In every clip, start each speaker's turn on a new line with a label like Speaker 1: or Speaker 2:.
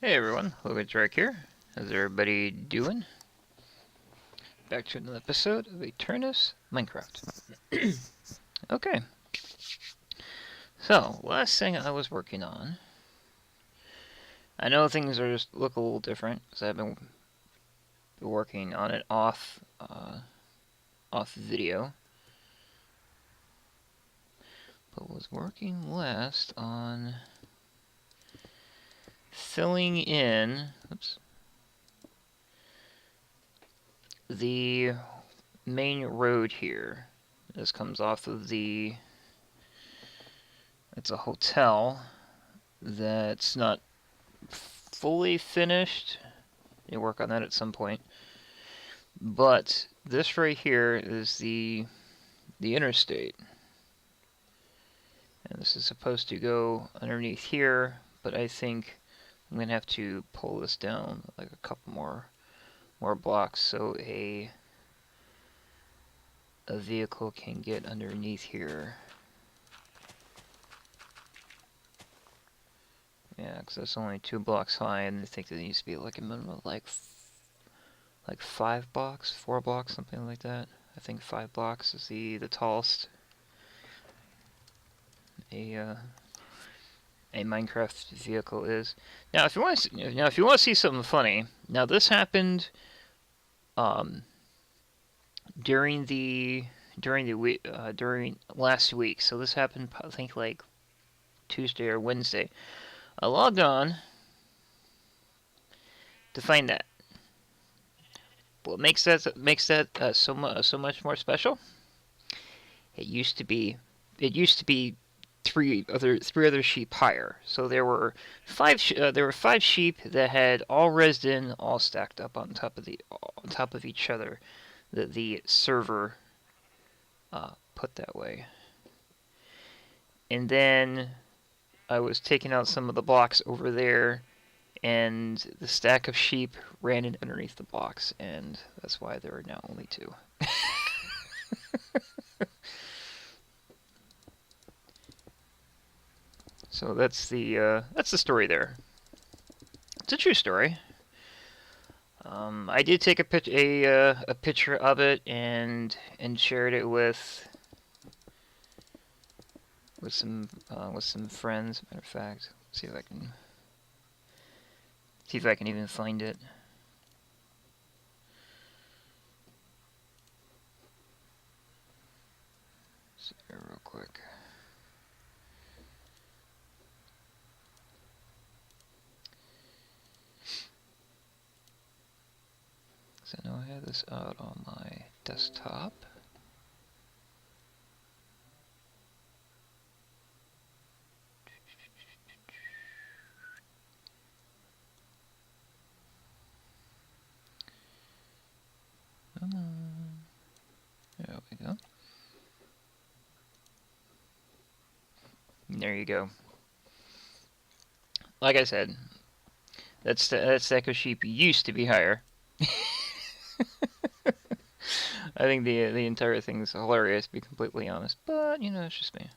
Speaker 1: Hey everyone, Logansryche here. How's everybody doing? Back to another episode of Aternos Minecraft. Okay, so last thing I was working on. I know things are just look a little different because I've been working on it off video, but was working last on filling in. Oops. The main road here. This comes off of the. It's a hotel that's not fully finished. You work on that at some point. But this right here is the interstate. And this is supposed to go underneath here, but I think I'm going to have to pull this down like a couple more blocks so a vehicle can get underneath here. Yeah, because that's only 2 blocks high, and I think there needs to be like a minimum of like 5 blocks, 4 blocks, something like that. I think 5 blocks is the tallest a Minecraft vehicle is. Now, if you want to see something funny, now this happened um, during during last week. So this happened, I think, like Tuesday or Wednesday. I logged on to find that. What makes that so much more special? It used to be three other sheep higher. So there were 5 sheep that had all resin in, all stacked up on top of each other. That the server put that way. And then I was taking out some of the blocks over there, and the stack of sheep ran in underneath the blocks, and that's why there are now only 2. So that's the story there. It's a true story. I did take a picture of it and shared it with some friends. Matter of fact, see if I can even find it. See here real quick. So I know I have this out on my desktop. Come on. There we go. There you go. Like I said, that stack of sheep used to be higher. I think the entire thing is hilarious, to be completely honest. But you know, it's just me.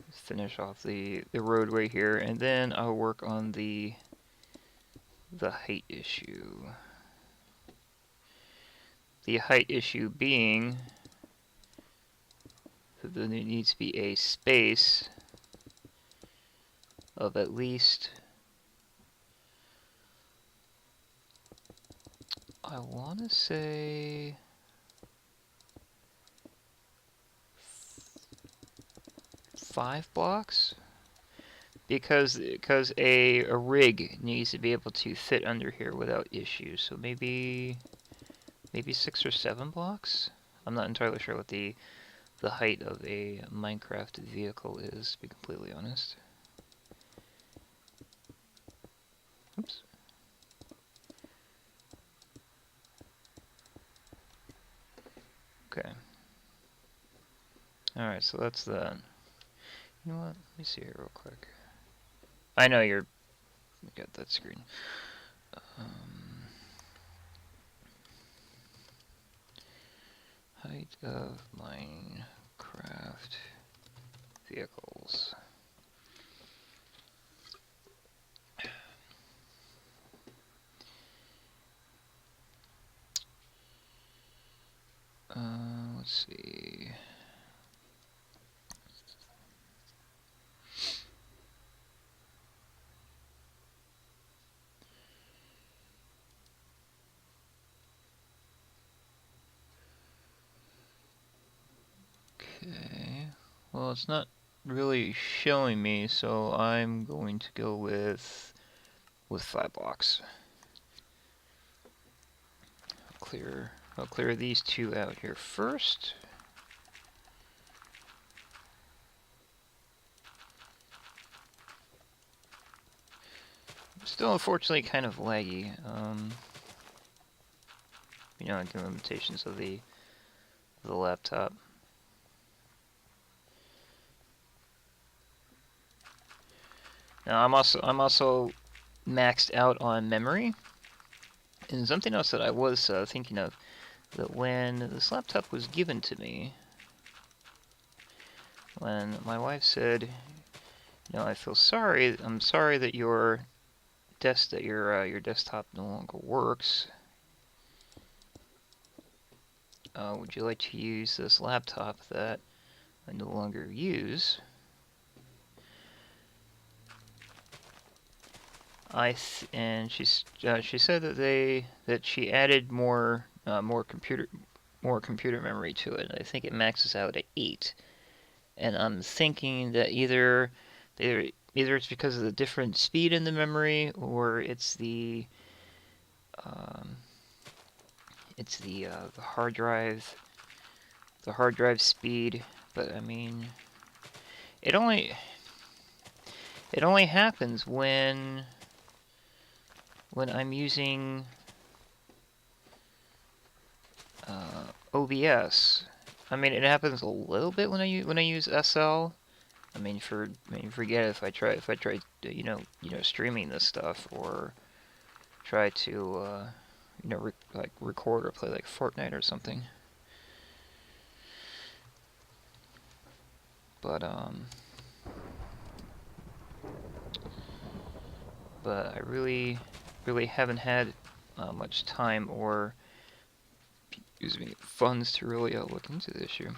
Speaker 1: Let's finish off the roadway here, and then I'll work on the height issue. The height issue being that there needs to be a space of at least, I want to say, 5 blocks, because a rig needs to be able to fit under here without issues. So maybe 6 or 7 blocks. I'm not entirely sure what the height of a Minecraft vehicle is, to be completely honest. Oops. Okay. Alright, so that's that. You know what? Let me see here real quick. I know you got that screen. Height of Minecraft vehicles. Let's see. Okay. Well, it's not really showing me, so I'm going to go with 5 blocks. I'll clear these 2 out here first. Still, unfortunately, kind of laggy. You know, the limitations of the laptop. Now, I'm also maxed out on memory. And something else that I was thinking of, that when this laptop was given to me, when my wife said, you know, I feel sorry, I'm sorry that your desktop no longer works. Would you like to use this laptop that I no longer use? And she said that she added more computer memory to it. I think it maxes out at 8. And I'm thinking that either it's because of the different speed in the memory, or it's the hard drive speed. But I mean, it only happens when I'm using OBS. I mean, it happens a little bit when I use SL. I mean, forget if I try you know streaming this stuff, or try to you know like record or play like Fortnite or something. But I really haven't had much time or funds to really look into the issue.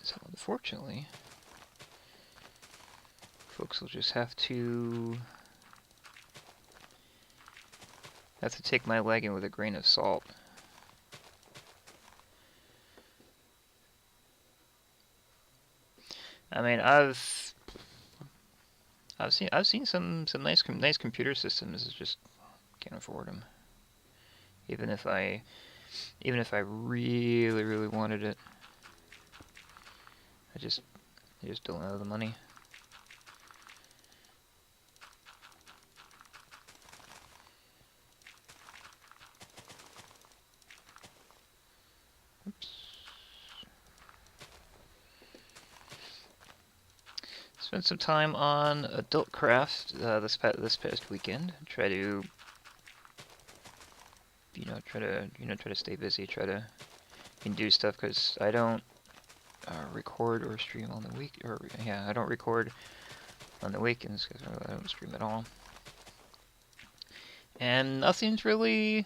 Speaker 1: So unfortunately, folks will just have to take my lagging with a grain of salt. I mean, I've seen some nice computer systems. It's just can't afford them. Even if I really wanted it, I just don't have the money. Oops. Spent some time on Adult Craft this past weekend. Try to stay busy. Try to do stuff, because I don't record or stream on the week. I don't record on the weekends because I don't stream at all. And nothing's really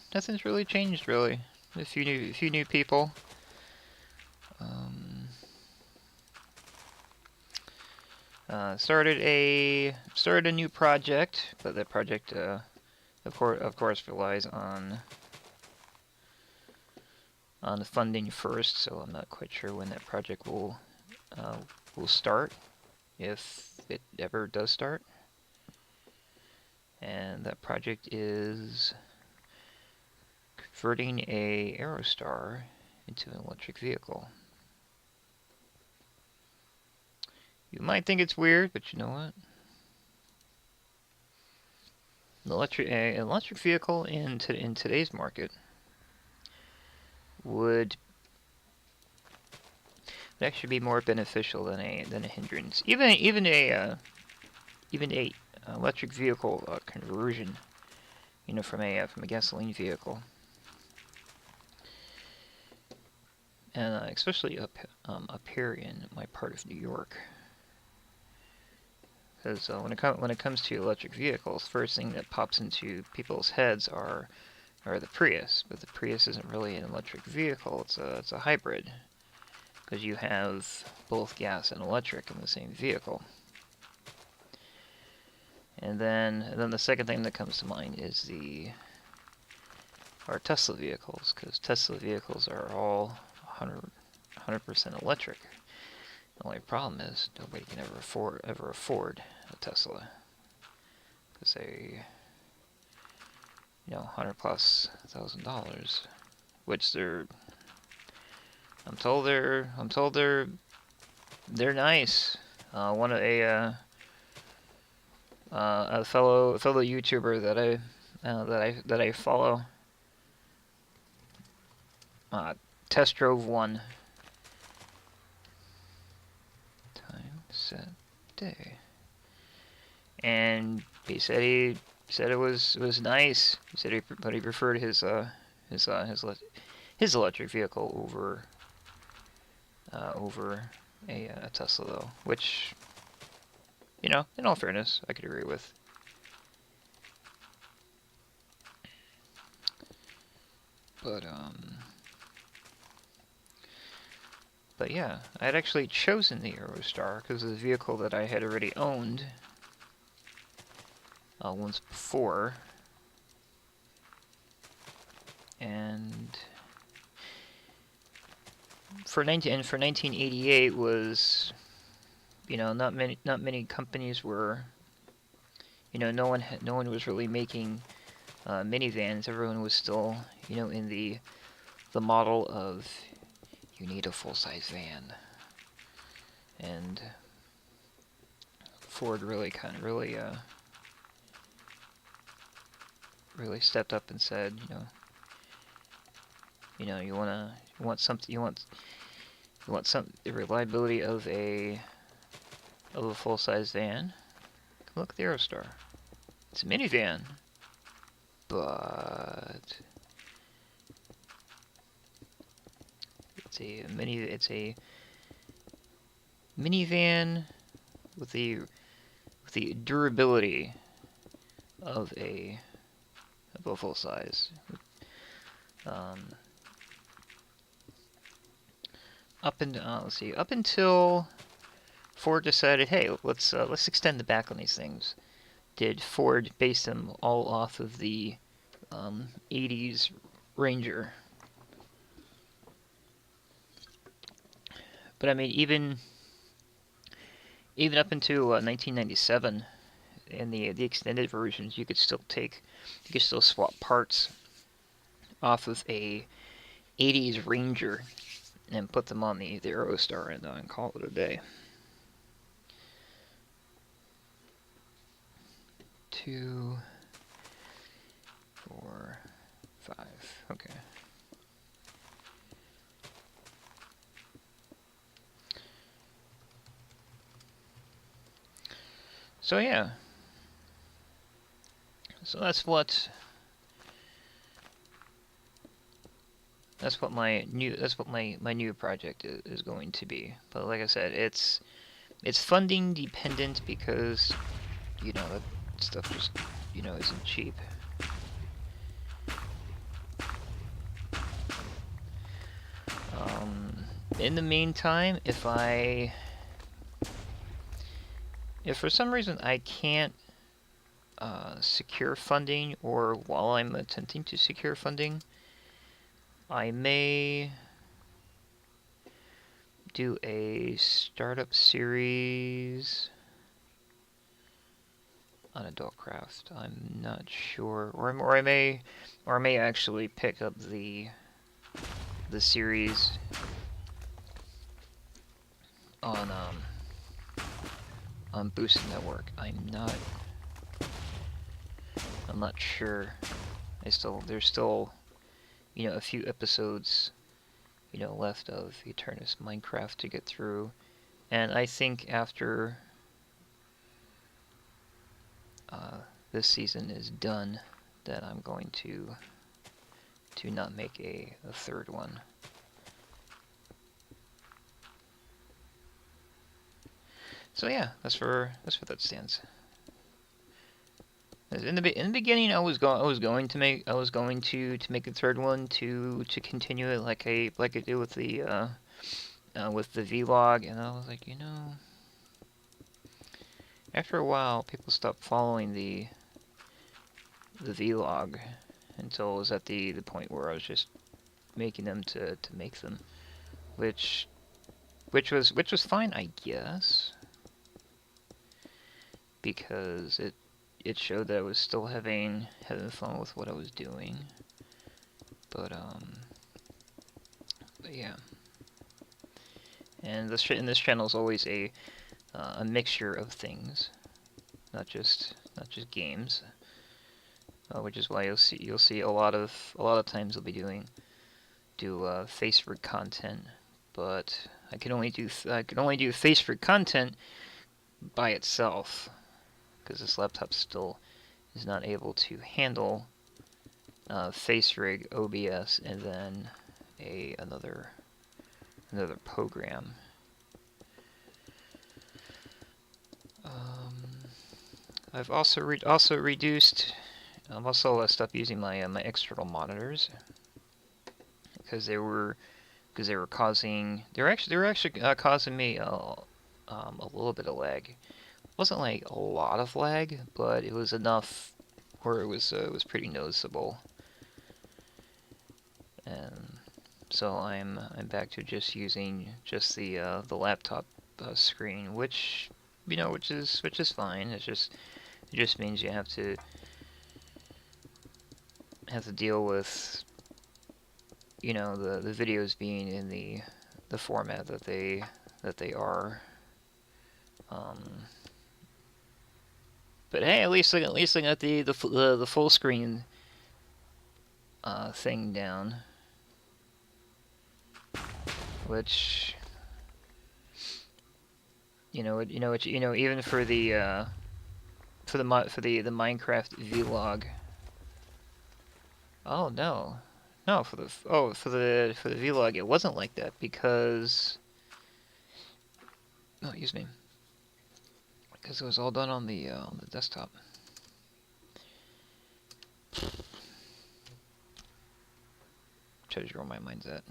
Speaker 1: changed really. A few new people. Started a new project, but that project of course relies on the funding first, so I'm not quite sure when that project will start, if it ever does start. And that project is converting a Aerostar into an electric vehicle. You might think it's weird, but you know what? An electric vehicle in today's market would actually be more beneficial than a hindrance. Even a electric vehicle conversion, you know, from a gasoline vehicle, and especially up here in my part of New York. Because when it comes to electric vehicles, first thing that pops into people's heads are the Prius, but the Prius isn't really an electric vehicle. It's a hybrid, because you have both gas and electric in the same vehicle. And then the second thing that comes to mind is our Tesla vehicles, because Tesla vehicles are all 100% electric. The only problem is nobody can ever afford a Tesla, because they, $100,000+, which I'm told they're nice. One of a fellow YouTuber that I follow test drove one. Time, set, day, and he said it was nice. He said but he preferred his electric vehicle over a Tesla, though, which, in all fairness, I could agree with. But yeah, I had actually chosen the Aerostar because of the vehicle that I had already owned once before, and for 1988 was, not many companies were, no one was really making minivans. Everyone was still, in the model of, you need a full-size van, and Ford really really stepped up and said, you want the reliability of a full-size van. Look at the Aerostar. It's a minivan, but it's a minivan with the durability of a full size. Up until Ford decided, hey, let's extend the back on these things. Did Ford base them all off of the 80s Ranger? But I mean, even up into 1997, in the extended versions, you could still swap parts off of a 80s Ranger and put them on the Aerostar and call it a day. 2, 4, 5. Okay. So yeah. So that's what my new project is going to be. But like I said, it's funding dependent, because that stuff just isn't cheap. In the meantime, if for some reason I can't secure funding, or while I'm attempting to secure funding, I may do a startup series on Adultcraft. I'm not sure, or I may actually pick up the series on Boost Network. I'm not sure. There's still a few episodes left of Aternos Minecraft to get through, and I think after this season is done, that I'm going to not make a third one. So yeah, that's where that stands. In the beginning, I was going to make a third one to continue it like I did with the vlog, and I was like, after a while, people stopped following the vlog until it was at the point where I was just making them to make them, which was fine, I guess, because it showed that I was still having fun with what I was doing. But yeah, and this channel is always a mixture of things, not just games, which is why you'll see a lot of times I'll be do face for content, but I can only do face for content by itself, because this laptop still is not able to handle face rig, OBS, and then another program. I've also reduced. I've also stopped using my my external monitors because they were causing causing me a little bit of lag. It wasn't like a lot of lag, but it was enough where it was pretty noticeable. And so I'm back to just using just the laptop screen, which which is fine. It just means you have to deal with the videos being in the format that they are. But hey, at least I got the full screen thing down, which even for the Minecraft vlog. Oh no. No, for the vlog it wasn't like that because excuse me. Because it was all done on the desktop. Try where my mind's at.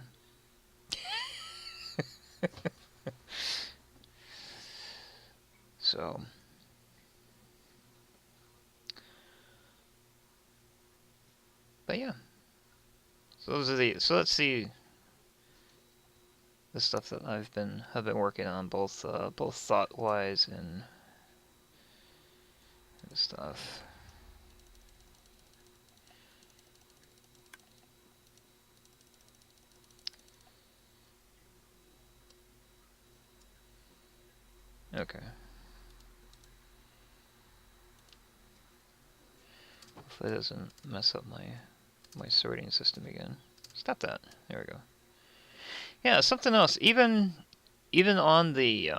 Speaker 1: So but yeah. So let's see the stuff that I've been working on, both thought wise and stuff. Okay. Hopefully it doesn't mess up my sorting system again. Stop that. There we go. Yeah, something else. Even on the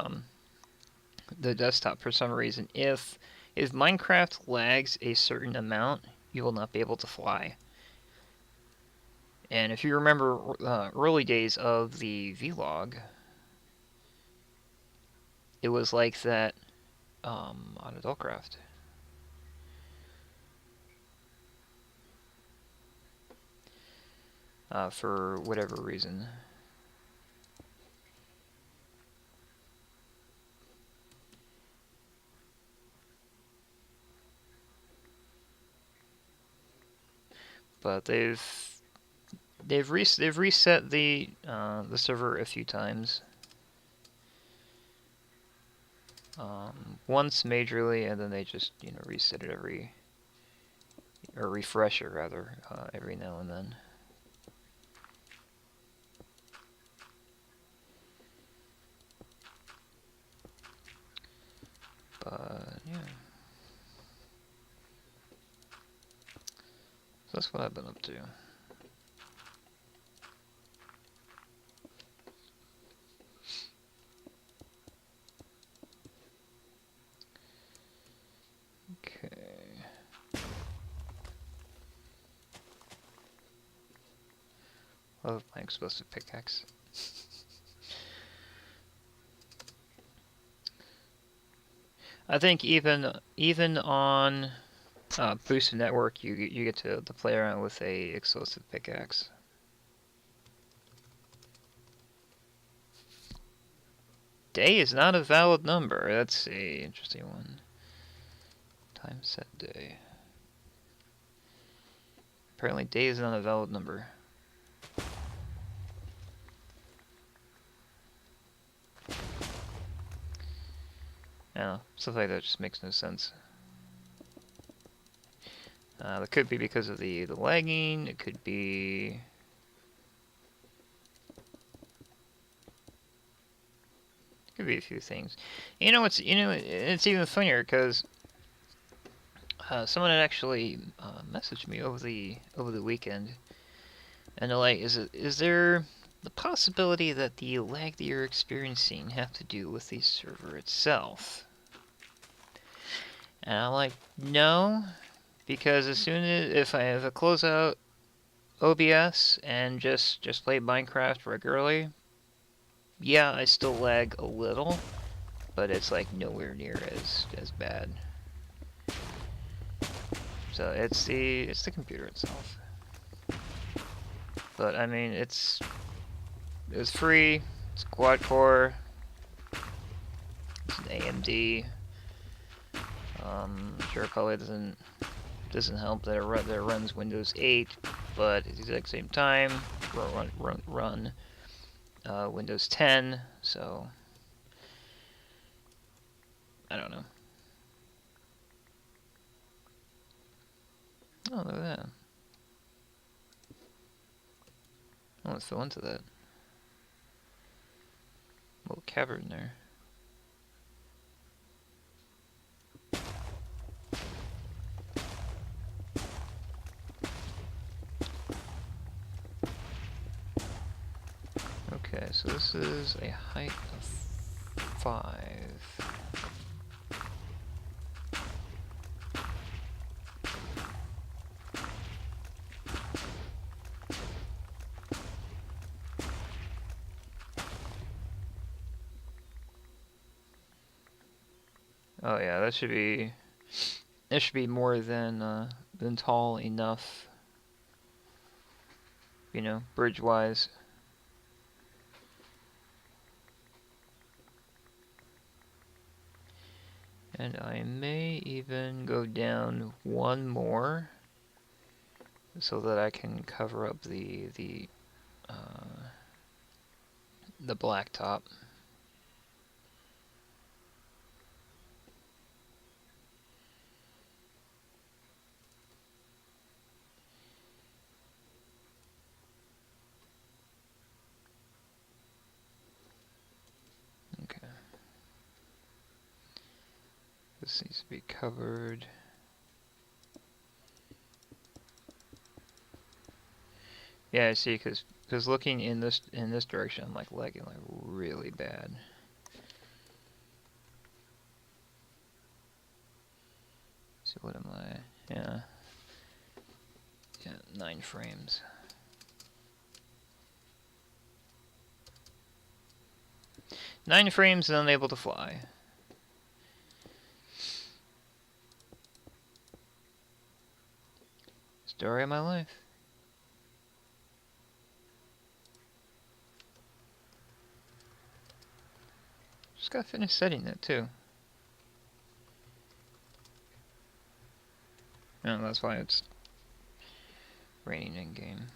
Speaker 1: desktop, for some reason, if Minecraft lags a certain amount, you will not be able to fly. And if you remember early days of the vlog, it was like that on Adultcraft. For whatever reason. But they've reset the server a few times. Once majorly, and then they just reset it or refresh it rather every now and then. But yeah, so that's what I've been up to. Okay. Love my explosive pickaxe. I think even on boosted network, you get to play around with a explosive pickaxe. Day is not a valid number. That's a interesting one. Time set day. Apparently, day is not a valid number. I don't know, stuff like that just makes no sense. That could be because of the lagging. It could be. Could be a few things. It's even funnier because someone had actually messaged me over the weekend, and they're like, "Is there the possibility that the lag that you're experiencing have to do with the server itself?" And I'm like, "No, because as soon as if I close out OBS and just play Minecraft regularly, yeah, I still lag a little, but it's like nowhere near as bad." So it's the computer itself. But I mean, it's free. It's quad core. It's an AMD. Sure, it probably doesn't help that it runs Windows 8, but at the exact same time run Windows 10. So I don't know. Oh, look at that. Oh, let's fill into that. Little cavern there. Okay, so this is a height of 5. Oh yeah, that should be. It should be more than tall enough. You know, bridge-wise. And I may even go down one more, so that I can cover up the blacktop. Okay. This needs to be covered. Yeah, I see, because looking in this direction, I'm like lagging like really bad. So what am I? Yeah, 9 frames. Nine frames and unable to fly. Story of my life. Just gotta finish setting that too. No, that's why it's raining in game.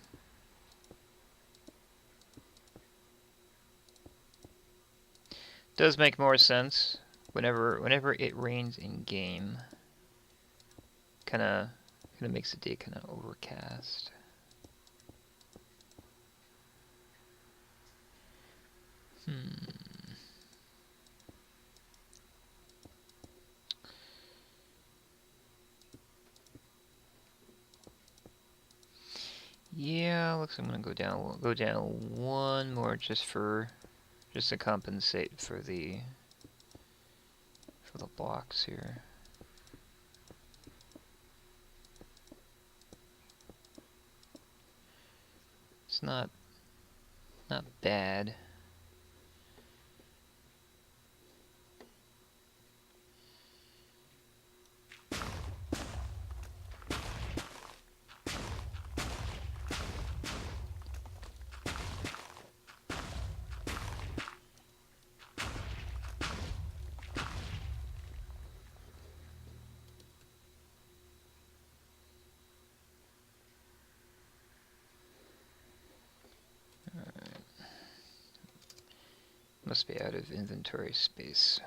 Speaker 1: Does make more sense whenever it rains in game. Kinda makes the day kinda overcast. Yeah, looks like I'm gonna go down one more just to compensate for the blocks here. It's not bad. must be out of inventory space.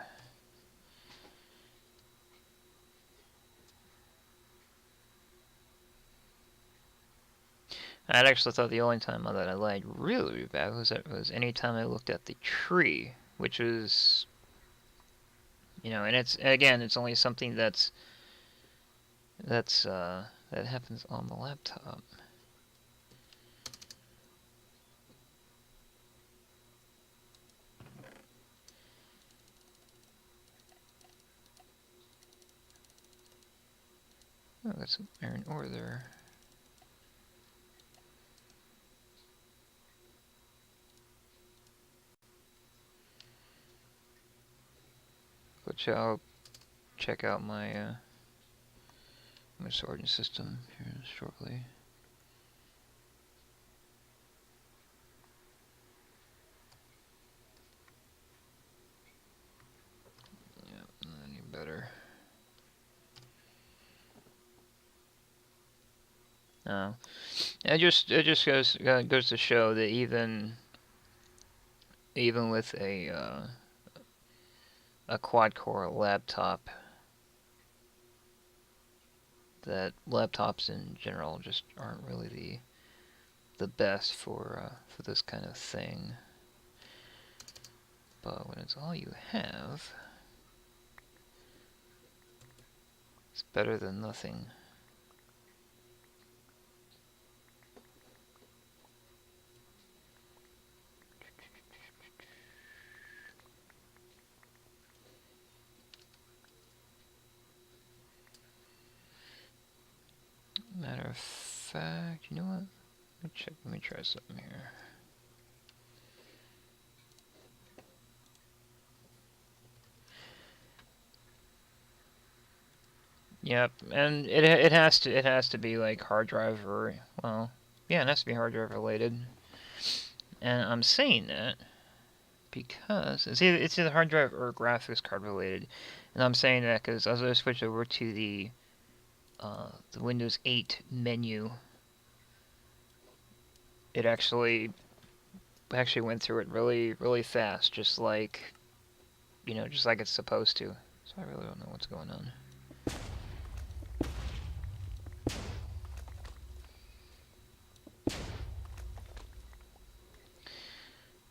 Speaker 1: I actually thought the only time that I lied really bad was any time I looked at the tree, which was, you know, and it's again, it's only something that happens on the laptop. Oh, got some iron ore there. Which I'll check out my my sorting system here shortly. Yep, not any better. No, it just goes to show that even with a quad core laptop, that laptops in general just aren't really the best for this kind of thing. But when it's all you have, it's better than nothing. Matter of fact, you know what? Let me try something here. Yep, and it has to be like hard drive or, well, yeah, it has to be hard drive related. And I'm saying that because it's either hard drive or graphics card related. And I'm saying that because as I switch over to the Windows 8 menu, it actually went through it really fast, just like, you know, just like it's supposed to. So I really don't know what's going on.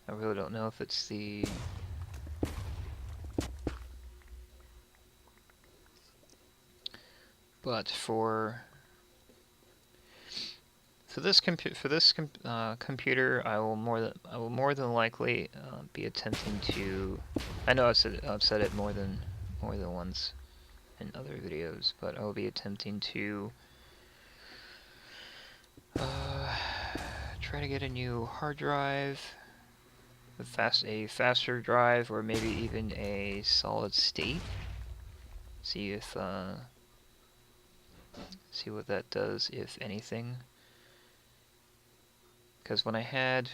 Speaker 1: I really don't know if it's the... But for this computer, I will more than likely be attempting to. I know I've said it more than once in other videos, but I will be attempting to try to get a new hard drive, a faster drive, or maybe even a solid state. See if see what that does, if anything. Because when I had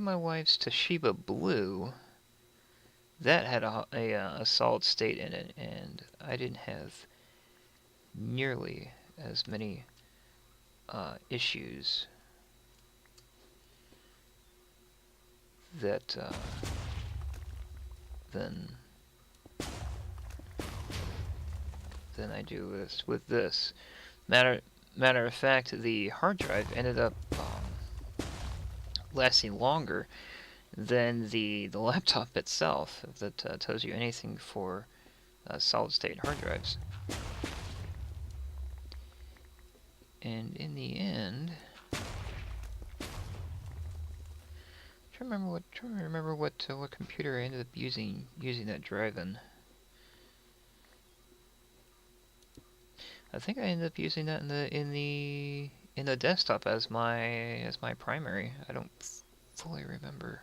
Speaker 1: my wife's Toshiba Blue, that had a solid state in it, and I didn't have nearly as many issues that than I do with this. Matter of fact, the hard drive ended up lasting longer than the laptop itself, if that tells you anything for solid state hard drives. And in the end, trying to remember what computer I ended up using that drive in. I think I ended up using that in the desktop as my primary. I don't fully remember.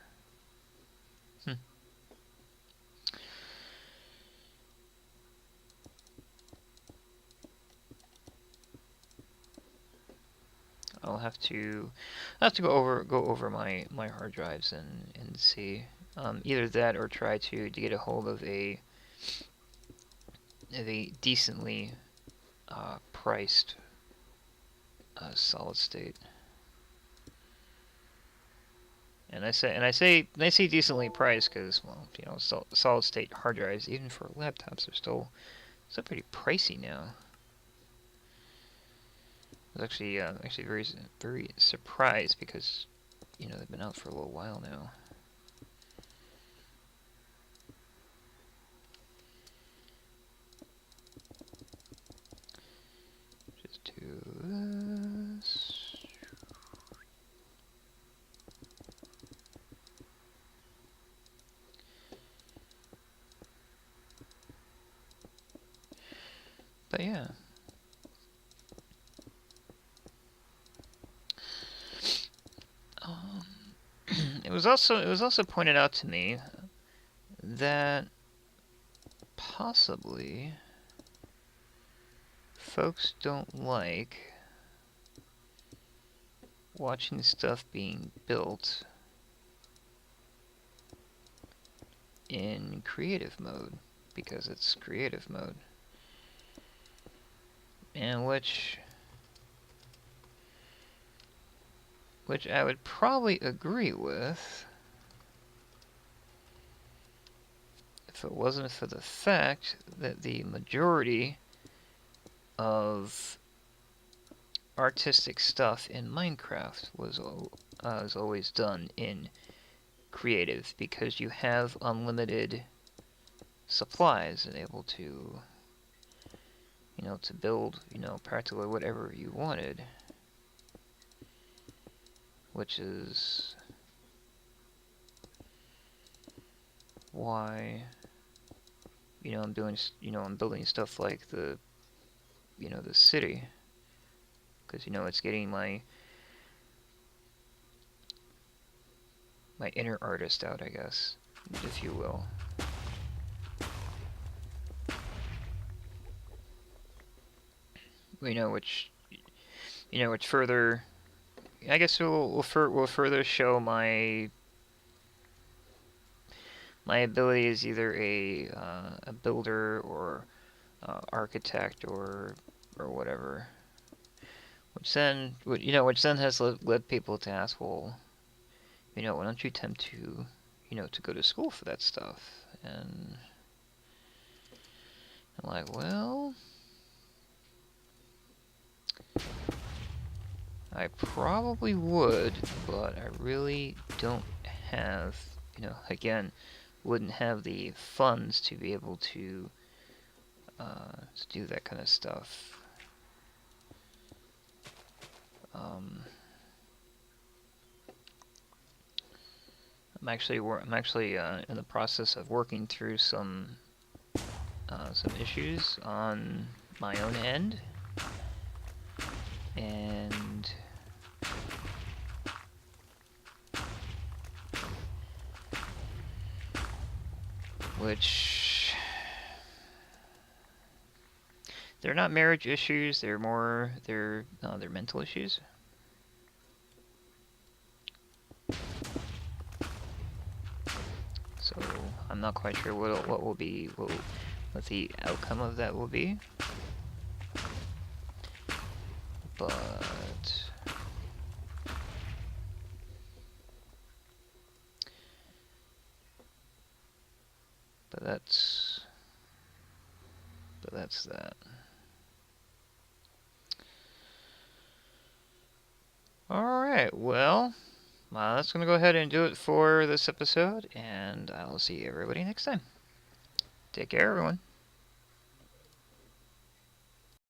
Speaker 1: I'll have to go over my hard drives and see either that or try to get a hold of a decently priced solid state. And I say decently priced because, well, you know, solid state hard drives, even for laptops, are still pretty pricey now. I was actually very surprised because, you know, they've been out for a little while now. Just do this. But yeah. It was also pointed out to me that possibly folks don't like watching stuff being built in creative mode because it's creative mode, and which I would probably agree with if it wasn't for the fact that the majority of artistic stuff in Minecraft was always done in creative, because you have unlimited supplies and able to, you know, to build, you know, practically whatever you wanted, which is why, you know, I'm building stuff like the, you know, the city, because, you know, it's getting my inner artist out, I guess, if you will. Which further, I guess, will further show my ability as either a builder or architect or whatever. Which then has led people to ask, well, you know, why don't you attempt to, you know, to go to school for that stuff? And I'm like, well, I probably would, but I really don't have, you know, again, wouldn't have the funds to be able to do that kind of stuff. I'm actually in the process of working through some issues on my own end, and which they're not marriage issues, they're mental issues. So I'm not quite sure what the outcome of that will be, but that's that. Alright, well, that's going to go ahead and do it for this episode, and I'll see everybody next time. Take care, everyone.